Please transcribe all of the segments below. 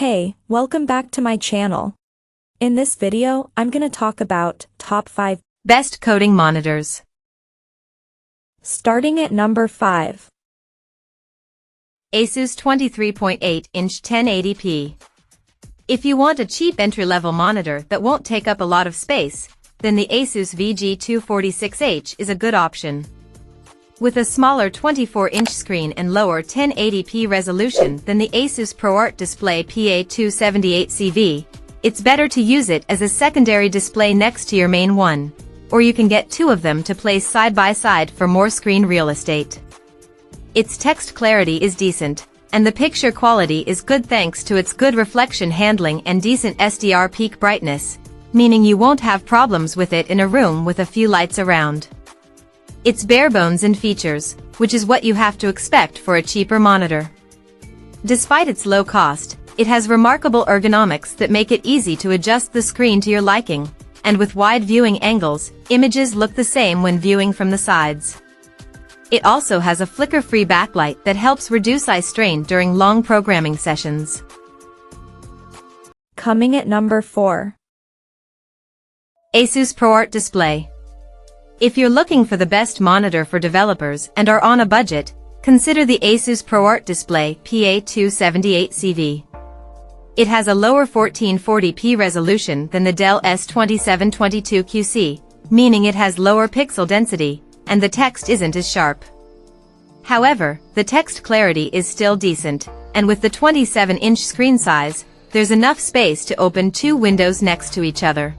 Hey, welcome back to my channel. In this video, I'm gonna talk about top 5 best coding monitors. Starting at number 5. ASUS 23.8-inch 1080p. If you want a cheap entry-level monitor that won't take up a lot of space, then the ASUS VG246H is a good option. With a smaller 24-inch screen and lower 1080p resolution than the ASUS ProArt display PA278CV, it's better to use it as a secondary display next to your main one, or you can get two of them to place side by side for more screen real estate. Its text clarity is decent, and the picture quality is good thanks to its good reflection handling and decent SDR peak brightness, meaning you won't have problems with it in a room with a few lights around. It's bare bones in features, which is what you have to expect for a cheaper monitor. Despite its low cost, it has remarkable ergonomics that make it easy to adjust the screen to your liking, and with wide viewing angles, images look the same when viewing from the sides. It also has a flicker-free backlight that helps reduce eye strain during long programming sessions. Coming at number 4. ASUS ProArt display. If you're looking for the best monitor for developers and are on a budget, consider the ASUS ProArt display PA278CV. It has a lower 1440p resolution than the Dell S2722QC, meaning it has lower pixel density, and the text isn't as sharp. However, the text clarity is still decent, and with the 27-inch screen size, there's enough space to open two windows next to each other.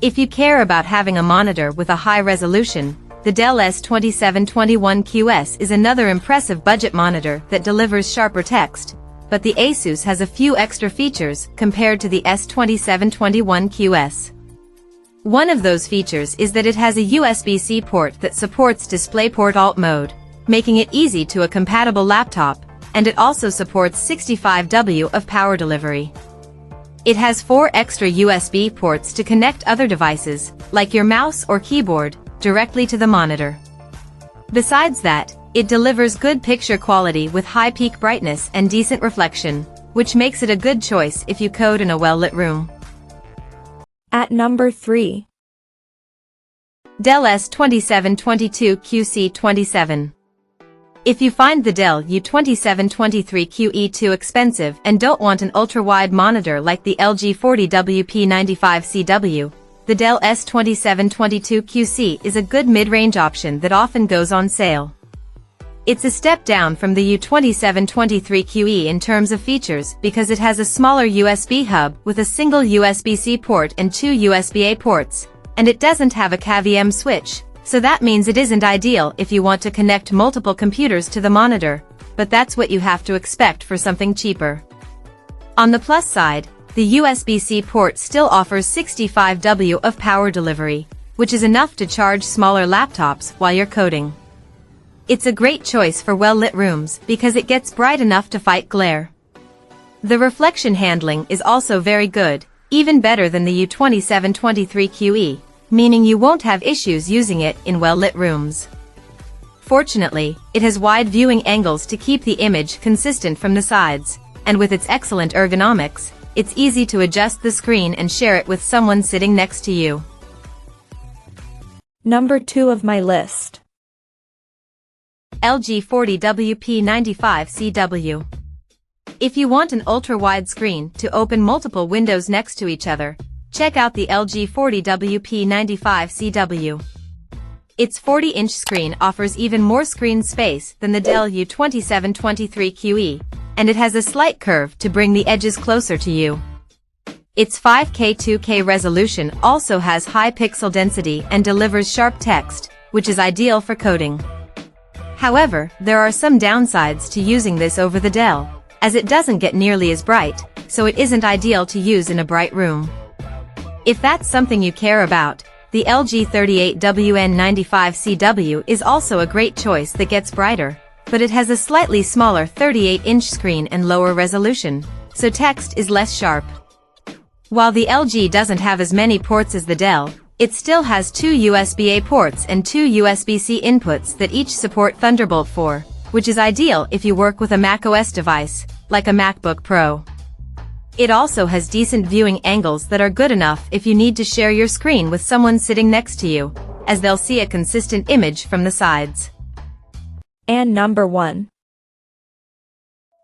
If you care about having a monitor with a high resolution, the Dell S2721QS is another impressive budget monitor that delivers sharper text, but the ASUS has a few extra features compared to the S2721QS. One of those features is that it has a USB-C port that supports DisplayPort Alt mode, making it easy to a compatible laptop, and it also supports 65W of power delivery. It has 4 extra USB ports to connect other devices, like your mouse or keyboard, directly to the monitor. Besides that, it delivers good picture quality with high peak brightness and decent reflection, which makes it a good choice if you code in a well-lit room. At number 3. Dell S2722QC27. If you find the Dell U2723QE too expensive and don't want an ultra-wide monitor like the LG 40WP95CW, the Dell S2722QC is a good mid-range option that often goes on sale. It's a step down from the U2723QE in terms of features because it has a smaller USB hub with a single USB-C port and 2 USB-A ports, and it doesn't have a CAV-M switch. So that means it isn't ideal if you want to connect multiple computers to the monitor, but that's what you have to expect for something cheaper. On the plus side, the USB-C port still offers 65W of power delivery, which is enough to charge smaller laptops while you're coding. It's a great choice for well-lit rooms because it gets bright enough to fight glare. The reflection handling is also very good, even better than the U2723QE. Meaning you won't have issues using it in well-lit rooms. Fortunately, it has wide viewing angles to keep the image consistent from the sides, and with its excellent ergonomics, it's easy to adjust the screen and share it with someone sitting next to you. Number 2 of my list. LG 40WP95CW. If you want an ultra-wide screen to open multiple windows next to each other, check out the LG 40WP95CW. Its 40-inch screen offers even more screen space than the Dell U2723QE, and it has a slight curve to bring the edges closer to you. Its 5K 2K resolution also has high pixel density and delivers sharp text, which is ideal for coding. However, there are some downsides to using this over the Dell, as it doesn't get nearly as bright, so it isn't ideal to use in a bright room. If that's something you care about, the LG 38WN95CW is also a great choice that gets brighter, but it has a slightly smaller 38-inch screen and lower resolution, so text is less sharp. While the LG doesn't have as many ports as the Dell, it still has 2 USB-A ports and 2 USB-C inputs that each support Thunderbolt 4, which is ideal if you work with a macOS device, like a MacBook Pro. It also has decent viewing angles that are good enough if you need to share your screen with someone sitting next to you, as they'll see a consistent image from the sides. And number 1.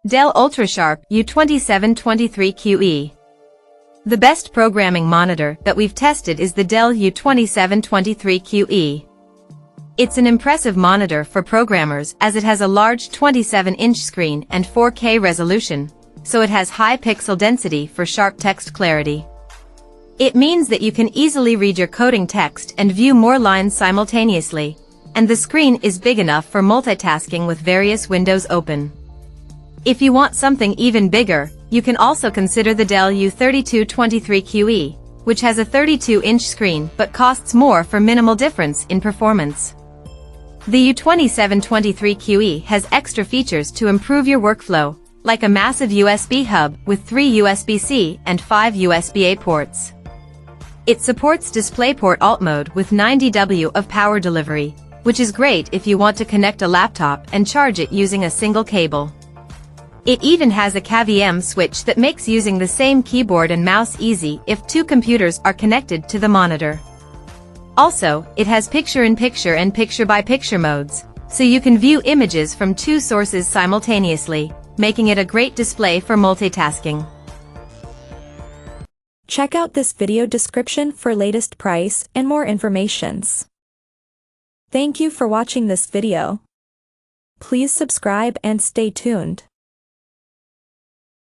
Dell UltraSharp U2723QE. The best programming monitor that we've tested is the Dell U2723QE. It's an impressive monitor for programmers as it has a large 27-inch screen and 4K resolution, so it has high pixel density for sharp text clarity. It means that you can easily read your coding text and view more lines simultaneously, and the screen is big enough for multitasking with various windows open. If you want something even bigger, you can also consider the Dell U3223QE, which has a 32-inch screen but costs more for minimal difference in performance. The U2723QE has extra features to improve your workflow, like a massive USB hub with 3 USB-C and 5 USB-A ports. It supports DisplayPort Alt mode with 90W of power delivery, which is great if you want to connect a laptop and charge it using a single cable. It even has a KVM switch that makes using the same keyboard and mouse easy if two computers are connected to the monitor. Also, it has picture-in-picture and picture-by-picture modes, so you can view images from two sources simultaneously, making it a great display for multitasking. Check out this video description for latest price and more informations. Thank you for watching this video. Please subscribe and stay tuned.